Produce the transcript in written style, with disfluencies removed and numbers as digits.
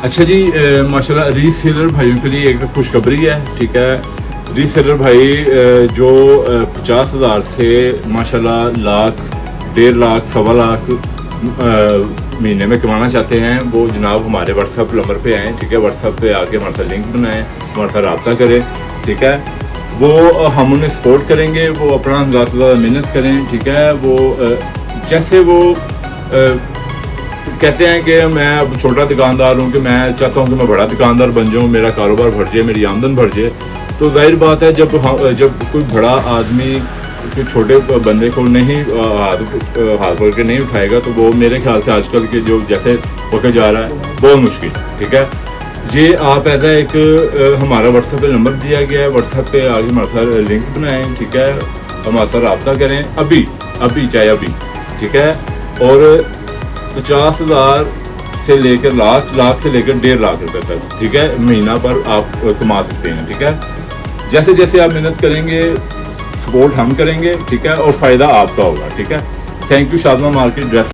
اچھا جی ماشاءاللہ ریسیلر بھائیوں کے لیے ایک خوشخبری ہے، ٹھیک ہے. ریسیلر بھائی جو 50,000 سے ماشاءاللہ لاکھ، 1.5 لاکھ، 1.25 لاکھ مہینے میں کمانا چاہتے ہیں، وہ جناب ہمارے واٹس ایپ نمبر پہ آئیں، ٹھیک ہے. واٹس ایپ پہ آ کے ہمارے ساتھ لنک بنائیں، ہمارے ساتھ رابطہ کریں، ٹھیک ہے. وہ ہم انہیں سپورٹ کریں گے، وہ اپنا زیادہ سے زیادہ محنت کریں، ٹھیک ہے. وہ جیسے وہ کہتے ہیں کہ میں اب چھوٹا دکاندار ہوں، کہ میں چاہتا ہوں کہ میں بڑا دکاندار بن جاؤں، میرا کاروبار بڑھ جائے، میری آمدن بڑھ جائے. تو ظاہر بات ہے جب کوئی بڑا آدمی کوئی چھوٹے بندے کو نہیں ہاتھ پکڑ کے نہیں اٹھائے گا، تو وہ میرے خیال سے آج کل کے جو جیسے وقت جا رہا ہے بہت مشکل، ٹھیک ہے. یہ آپ ایسا ایک ہمارا واٹس ایپ پہ نمبر دیا گیا ہے، واٹس ایپ پہ آگے ہمارے ساتھ لنک بنائیں، ٹھیک ہے. ہمارے ساتھ رابطہ کریں ابھی چاہے ابھی، ٹھیک ہے. اور 50,000 سے لے کر لاکھ سے لے کر 1.5 لاکھ روپے تک، ٹھیک ہے، مہینہ پر آپ کما سکتے ہیں، ٹھیک ہے. جیسے جیسے آپ محنت کریں گے سپورٹ ہم کریں گے، ٹھیک ہے، اور فائدہ آپ کا ہوگا، ٹھیک ہے. Thank you. شادمہ مارکیٹ ڈریس